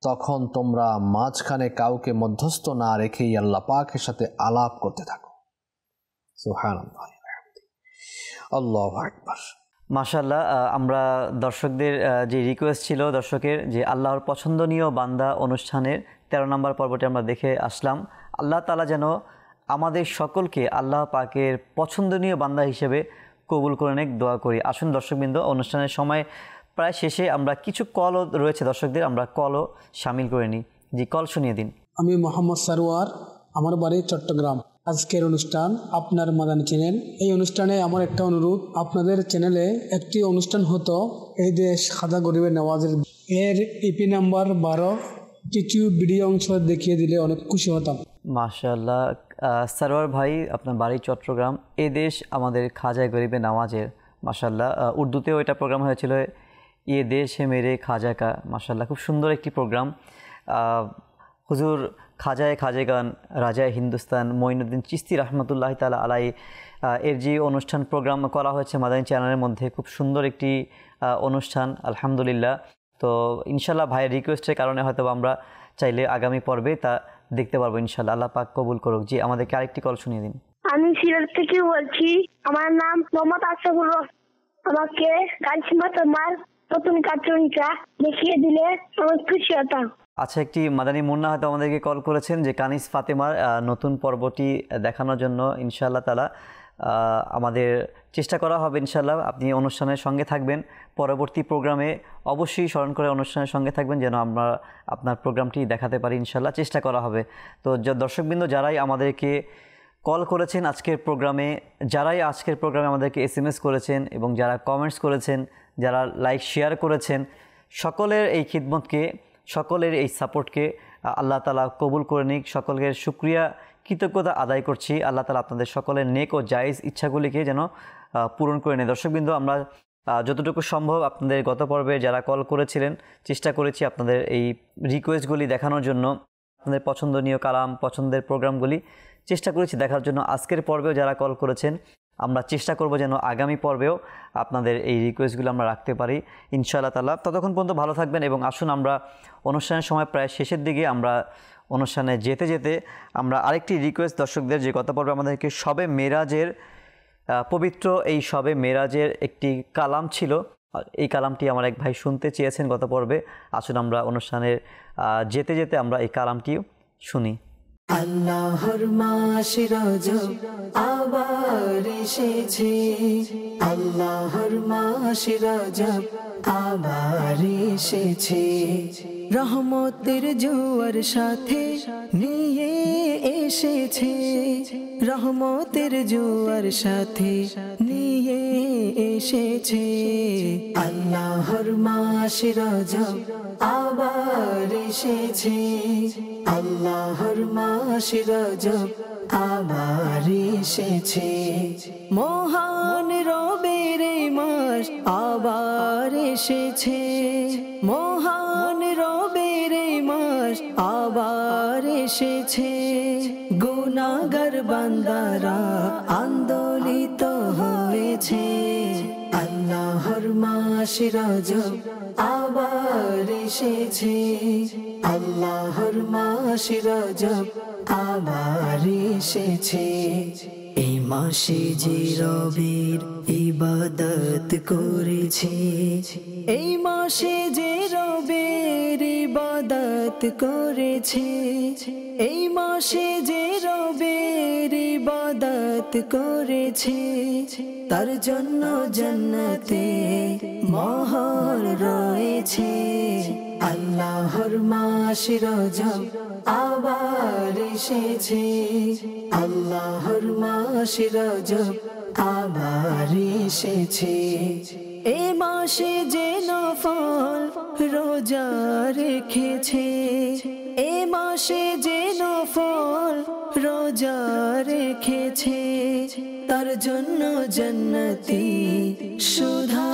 তখন তোমরা মাঝখানে কাউকে মধ্যস্থ না রেখেই আল্লাহ পাকের সাথে আলাপ করতে থাকো। সুবহানাল্লাহ, আল্লাহু আকবার। মাশাআল্লাহ, আমরা দর্শকদের যে রিকোয়েস্ট ছিল দর্শকের যে আল্লাহর পছন্দনীয় বান্দা অনুষ্ঠানের 13 নম্বর পর্বটি আমরা দেখে আসলাম। আল্লাহ তাআলা যেন আমাদের সকলকে আল্লাহ পাকের পছন্দনীয় বান্দা হিসেবে কবুল করে নেক, দোয়া করি। আসুন দর্শকবৃন্দ, অনুষ্ঠানের সময় প্রায় শেষে, আমরা কিছু কলও রয়েছে দর্শকদের, আমরা কলও শামিল করে নিই। জি, কল শুনিয়ে দিন। আমি মোহাম্মদ সারোয়ার, আমার বাড়ি চট্টগ্রাম। আজকের অনুষ্ঠান আপনার মাদানী চ্যানেল। এই অনুষ্ঠানে আমার একটা অনুরোধ, আপনাদের চ্যানেলে একটি অনুষ্ঠান হতো এই দেশ খাজা গরিবের নওয়াজের, এর ইপি নাম্বার 12 কিছু ভিডিও অংশ দেখিয়ে দিলে অনেক খুশি হতাম। মাশাআল্লাহ, সারোয়ার ভাই আপনার বাড়ি চট্টগ্রাম, এ দেশ আমাদের খাজা গরিবের নওয়াজের। মাশাআল্লাহ, উর্দুতেও এটা প্রোগ্রাম হয়েছিল, এ দেশ হে মেরে খাজা কা। মাশাআল্লাহ, খুব সুন্দর একটি প্রোগ্রাম। হুজুর খাজায় খাজেগান রাজায় হিন্দুস্তান মঈনুদ্দিন চিশতি রহমতুল্লাহ তাআলা আলাই এর যে অনুষ্ঠান প্রোগ্রাম করা হয়েছে মাদানী চ্যানেলের মধ্যে, খুব সুন্দর একটি অনুষ্ঠান আলহামদুলিল্লাহ। তো ইনশাআল্লাহ ভাইয়ের রিকোয়েস্টের কারণে হয়তো আমরা চাইলে আগামী পর্বে তা দেখতে পারবো ইনশাআল্লাহ। আল্লাহ পাক কবুল করুক। জি, আমাদেরকে আরেকটি কল শুনিয়ে দিন। আমি সিলেট থেকে বলছি, আমার নাম মোহাম্মদ আশরাফুর রহমান। আমাকে কারিশমা তোমার নতুন কার্টুনটা দেখিয়ে দিলে আমি খুশি হতাম। আচ্ছা, একটি মাদানী মুন্না হয়তো আমাদেরকে কল করেছেন যে কানিস ফাতেমার নতুন পর্বটি দেখানোর জন্য। ইনশাআল্লাহ তাআলা আমাদের চেষ্টা করা হবে ইনশাআল্লাহ। আপনি অনুষ্ঠানের সঙ্গে থাকবেন, পরবর্তী প্রোগ্রামে অবশ্যই স্মরণ করে অনুষ্ঠানের সঙ্গে থাকবেন যেন আমরা আপনার প্রোগ্রামটি দেখাতে পারি ইনশাআল্লাহ, চেষ্টা করা হবে। তো দর্শকবৃন্দ যারাই আমাদেরকে কল করেছেন আজকের প্রোগ্রামে, যারাই আজকের প্রোগ্রামে আমাদেরকে SMS করেছেন এবং যারা কমেন্টস করেছেন, যারা লাইক শেয়ার করেছেন, সকলের এই খিদমতকে, সকলের এই সাপোর্টকে আল্লাহ তাআলা কবুল করে নিক। সকলের শুকরিয়া কৃতজ্ঞতা আদায় করছি। আল্লাহ তাআলা আপনাদের সকলের নেক ও জায়েজ ইচ্ছাগুলিকে যেন পূরণ করে নেয়। দর্শকবৃন্দ, আমরা যতটুকু সম্ভব আপনাদের গত পর্বে যারা কল করেছিলেন চেষ্টা করেছি আপনাদের এই রিকোয়েস্টগুলি দেখানোর জন্য, আপনাদের পছন্দনীয় কালাম, পছন্দের প্রোগ্রামগুলি চেষ্টা করেছি দেখার জন্য। আজকের পর্বেও যারা কল করেছেন আমরা চেষ্টা করব যেন আগামী পর্বেও আপনাদের এই রিকোয়েস্টগুলো আমরা রাখতে পারি ইনশাআল্লাহ তাআলা। ততক্ষণ পর্যন্ত ভালো থাকবেন এবং আসুন আমরা অনুষ্ঠানের সময় প্রায় শেষের দিকে আমরা অনুষ্ঠানে যেতে যেতে আমরা আরেকটি রিকোয়েস্ট দর্শকদের, যে গত পর্বে আমাদেরকে শবে মেরাজের পবিত্র এই শবে মেরাজের একটি কালাম ছিল, এই কালামটি আমার এক ভাই শুনতে চেয়েছেন গত পর্বে। আসুন আমরা অনুষ্ঠানের যেতে যেতে আমরা এই কালামটিও শুনি। আল্লাহর মাস রজব আবার এসেছে, আল্লাহর মাস রজব আবার এসেছে, রহমতের জোয়ার সাথে নিয়ে এসেছে, রহমতের জোয়ার সাথে নিয়ে এসেছে, আল্লাহর মাস রজব আবার এসেছে, আল্লাহর মাস রজব আবার এসেছে, মহান রবের মাস আবার এসেছে, মহান রবের মাস আবার এসেছে, গুনাহগার বান্দারা আন্দোলিত হয়েছে, আল্লাহর মাস রজব আবার এসেছে, আল্লাহর মাস রজব আবার এসেছে, এই মাসে যে রবের ইবাদত করেছে, এই মাসে যে রবের ইবাদত করেছে, এই মাসে যে রবের ইবাদত করেছে, তার জন্য জান্নাতে মোহর রয়েছে, আল্লাহর মাস রজব আবার এসেছে, আল্লাহর মাস রজব আবার এসেছে, এই মাসে যে নফল রোজা রেখেছে, এই মাসে যে নফল রোজা রেখেছে, তার জন্য জান্নাতি সুধা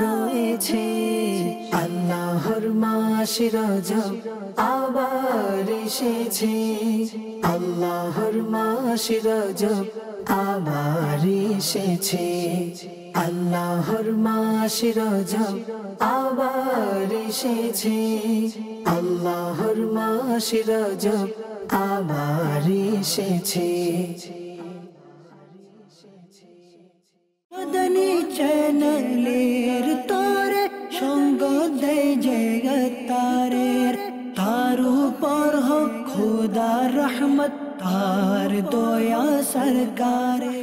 রয়েছে, আল্লাহর মাস রজব আবার এসেছে, আল্লাহর মাস রজব আবার এসেছে, আল্লাহর মাস রজব আবার এসেছে, আল্লাহর মাস রজব আবার এসেছে। মাদানী চ্যানেলের তরে সঙ্গ দেয় জগতারের, তার উপর হোক খোদার রহমত, তার দয়া সরকারে।